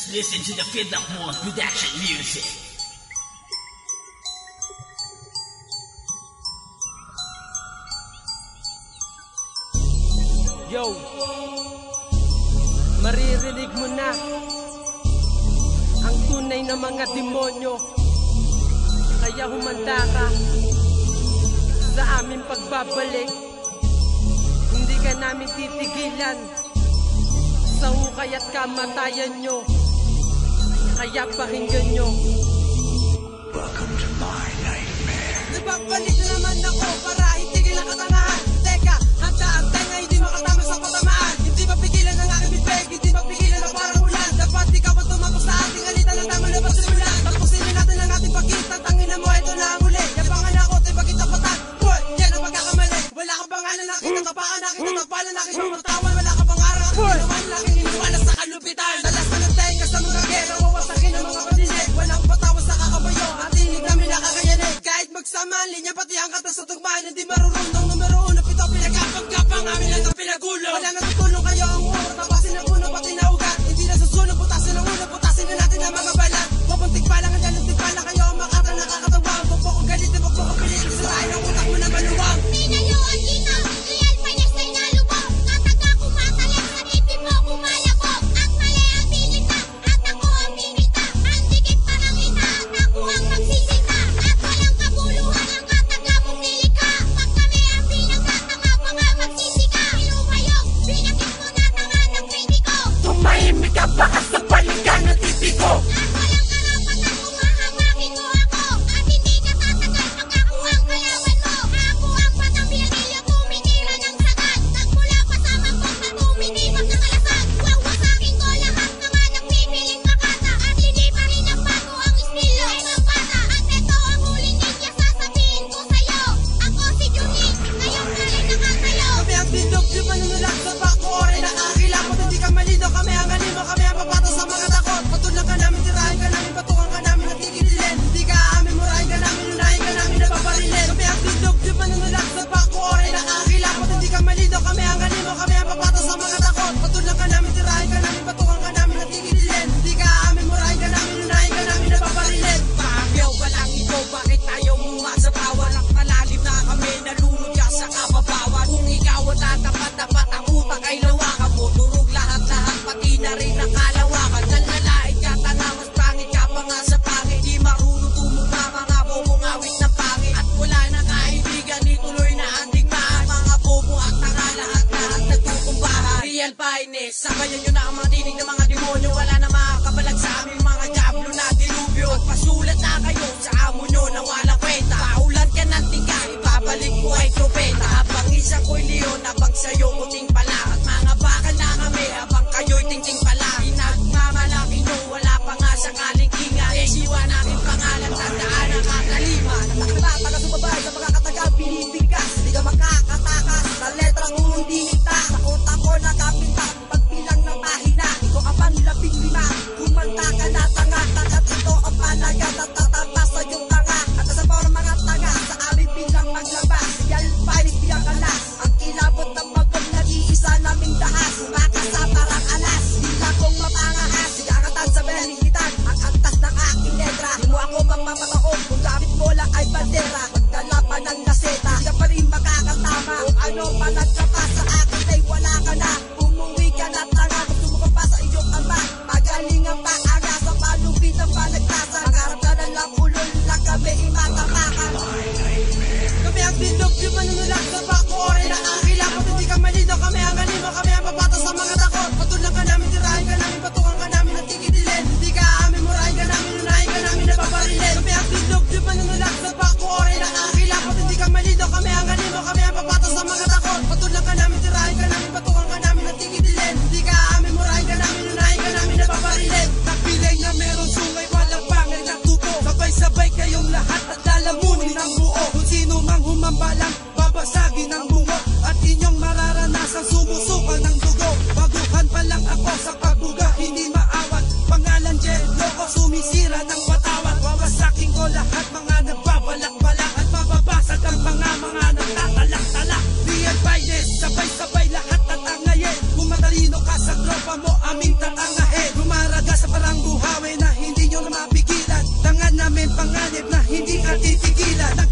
Just listen to the Feedback Mode production music. Yo, maririnig mo na ang tunay na mga demonyo. Kaya humanda ka sa aming pagbabalik. Hindi ka namin titigilan sa hukay at kamatayan nyo. Kaya pakinggan nyo. Welcome to my nightmare. Nagbabalik na naman ako para itigil ang katangahan. Teka, handa ang tenga, hindi makatama sa patamaan. Hindi mapigilan ang aking bibig, hindi mapigilan ang parang ulan. Dapat ikaw ang tumapos sa ating alitan ng tama na pasimulan. Tapusin natin ang ating pagkita, tangina mo, ito na ang huli. Yabangan ako, tayo pagkita patan. Boy, yan ang pagkakamali. Wala kang pangalan, nakita tapakan, nakita tapalan, nakita matawan. Wala kang pangarang, ginawan, laking iniwanan sa kalupitan. Dalas ka ng tenga sa mga gera, wawasakin ang mga panilig. Walang patawa sa kakabayo, at tinig namin nakakayanig. Kahit magsama ang linya, pati ang kata sa tugmaan. Hindi marurundong numero uno, pito pinagkapang-kapang amin lang ang pinagulo. Wala natutulong kayo ang uro, tapasin ang puno, pati na ugat. Hindi na susunod, putasin ang ulo, putasin na natin ang mga balat. Pupuntik pa lang, ang dalutik pa lang kayo ang makata nakakatawang. Huwag po kong galit, huwag po kong pilit, sirain ang utak mo na maluwang. Pinayuan kita, real panyastay na lubog. Kataga kumatalit sa titi mo kumalabog. At mali ang pinita, at ako ang pinita. Ang dikit parang ita, at ako ang magsisita. At walang kabuluhan ang kataga mong nilika. Pag kami ang pinagtatanga pa nga magsisika. Pinumayok, pinakit mo na tanga ng pwede ko. Tumahimik ka baka sa balikan ng titi ko. At walang karapatan kung mahamakin mo ako. At hindi ka tatagal pag ako ang kalawan mo. Ako ang patang-biyanilyo, tumitira ng sagat. Nagmula pa sa mangkot na tumitibag ng kalasag. Wawasakin ko lahat ng mga nagpipiling makata. At hindi pa rin ang bago ang estilo ay mga bata. At ito ang huling ninja, sasabihin ko sa'yo. Ako si Junit, ngayong galing nakatayo. Kami ang bindog, di manunulat sa bako, oray nakakilapot. Hindi ka malino, kami ang animo, kami ang papato sa mga takot. Patulang ka namin, tirahin ka namin, patukan ka namin, nagkikidilin. Hindi ka amin, murahin ka namin, unahin ka namin, napaparilin. Kami ang bindog, di manunulat sa bako, oray nakakilapot. Hindi ka malino, kami ang animo, kami ang papato sa mga takot. Patulang ka namin, tirahin ka namin, patukan ka namin, nagkikidilin. Hindi ka amin, murahin ka namin, unahin ka namin, napaparilin. Pagyaw walang ikaw, bakit tayo sa bawal? Ang malalim na kami, nalunod ka sa kababawan. Kung ikaw ang tatapat-tapat, ang utak ay lawakan mo. Durog lahat-lahat, pati na rin ang kalawakan. Nalalait ka, tanamas pangit ka pa nga sa pangit. Di marunong tumugma, mga bobong awit ng pangit. At wala na kaibigan, ituloy na ang digmaan. Mga bobo at tanga, lahat-lahat nagtutumbahan. Real finest, sabayan nyo na ang mga tinig ng mga demonyo. Wala na makakabalag sa aming mga diablo na dilubyo. Pasulat na kayo sa amo nyo na walang kwenta. Paulan ka ng tiga, ibabalik ko ay tropeta. Habang isa ko'y leon, habang sa'yo kuting pala. At mga bakal na kami, habang kayo'y ting-ting pala. Pinagmamalaki nyo, wala pa nga sakaling kinga. Esiwa natin pangalan, tandaan ang kakalima. Nakakataga sumabay sa mga katagang pinipigkas. Di ka makakatakas sa letrang hindi nita. Sa utak ko nakapinta, pagbilang ng pahina. Ito ang panlabing lima, kumanta ka na tanga. Tagat ito ang panagat at tatapas sa iyong tanga. At sa mga mga tanga, sa aming bilang maglabas. Real fighting bilang alas. Ang kilabot ng magong nag-iisa naming dahas. Makasa parang alas, di na kong mapangahas. Sigakatan sa belilitan, ang antas ng aking letra. Di mo ako magmamataon, kung gamit mo lang ay bandera. Magdala pa ng naseta, di ka pa rin makakatama. Kung ano pa nagkapas sa akin ay wala ka na. Umuwi ka na tanga, gusto mo ka pa sa iyong ama. Magaling ang paanga sa palubit ang panagtasa. Mangarap ka ng mapigilan.